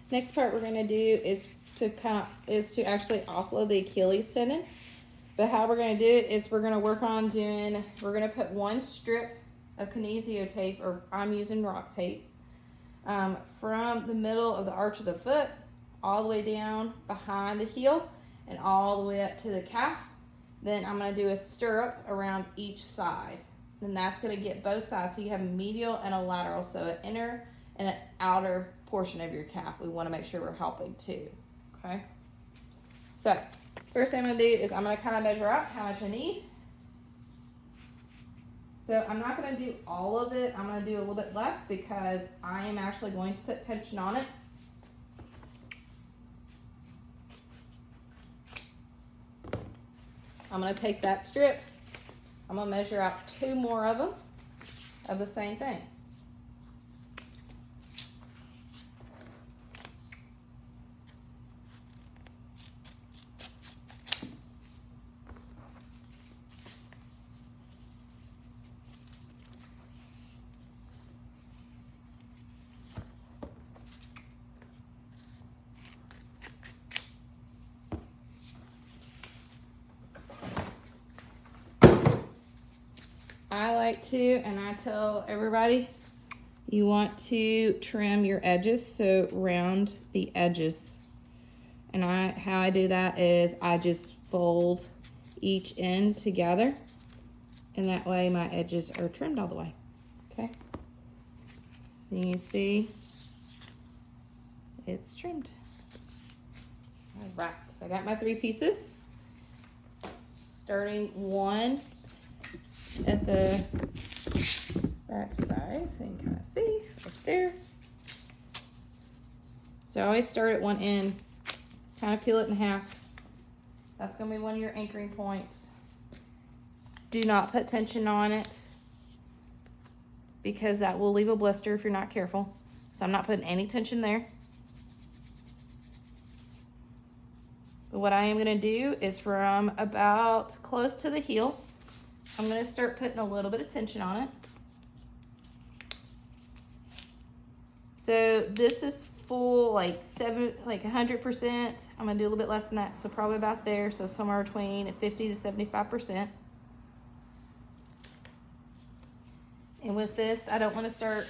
Next part we're gonna do is to actually offload the Achilles tendon. But how we're gonna do it is we're gonna put one strip of kinesio tape, or I'm using rock tape, from the middle of the arch of the foot all the way down behind the heel and all the way up to the calf. Then I'm gonna do a stirrup around each side. And that's gonna get both sides. So you have a medial and a lateral, so an inner and an outer portion of your calf. We wanna make sure we're helping too, okay? So, first thing I'm gonna do is I'm gonna kind of measure out how much I need. So I'm not gonna do all of it. I'm gonna do a little bit less because I am actually going to put tension on it. I'm gonna take that strip. I'm gonna measure out 2 more of them of the same thing. I like to, and I tell everybody, you want to trim your edges, so round the edges. And how I do that is I just fold each end together, and that way my edges are trimmed all the way, okay? So you can see it's trimmed. All right, so I got my 3 pieces, starting one at the back side, so you can kind of see right there. So I always start at one end, kind of peel it in half. That's going to be one of your anchoring points. Do not put tension on it because that will leave a blister if you're not careful. So I'm not putting any tension there. But what I am going to do is from about close to the heel, I'm going to start putting a little bit of tension on it. So this is full, like 100%. I'm going to do a little bit less than that, so probably about there. So somewhere between 50 to 75%. And with this, I don't want to start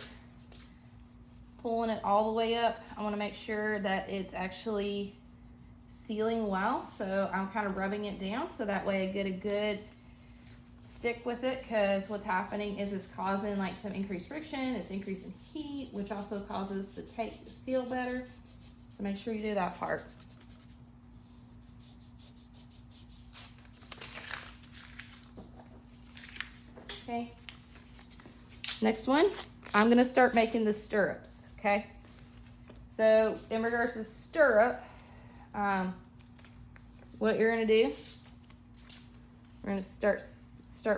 pulling it all the way up. I want to make sure that it's actually sealing well. So I'm kind of rubbing it down so that way I get a good stick with it, because what's happening is it's causing like some increased friction, it's increasing heat, which also causes the tape to seal better. So make sure you do that part. Okay. Next one, I'm gonna start making the stirrups, okay? So in regards to stirrup, what you're gonna do, we're gonna start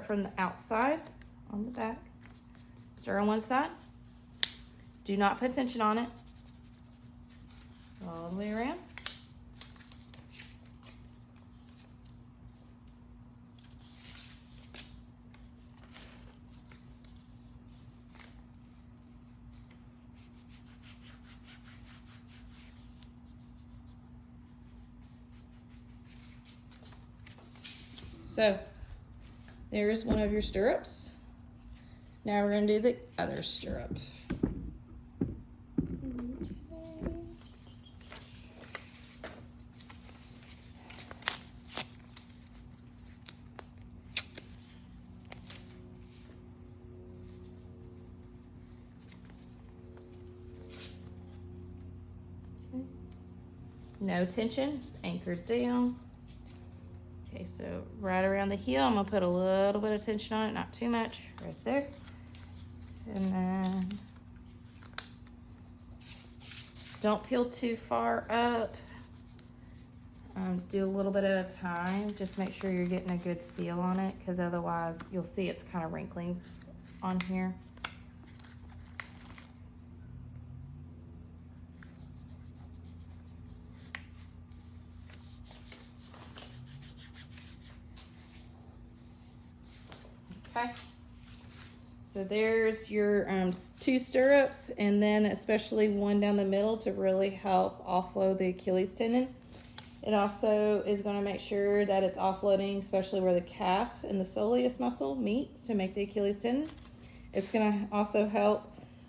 from the outside on the back. Start on one side. Do not put tension on it. All the way around. So there's one of your stirrups. Now we're going to do the other stirrup. Okay. No tension, anchored down. Okay, so right around the heel, I'm gonna put a little bit of tension on it, not too much, right there. And then don't peel too far up. Do a little bit at a time. Just make sure you're getting a good seal on it, because otherwise you'll see it's kind of wrinkling on here. Okay, so So there's your 2 stirrups, and then especially one down the middle to really help offload the Achilles tendon. It also is going to make sure that it's offloading, especially where the calf and the soleus muscle meet to make the Achilles tendon. It's going to also help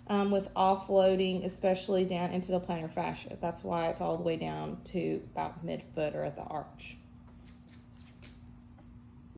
with offloading, especially down into the plantar fascia. That's why it's all the way down to about mid-foot or at the arch.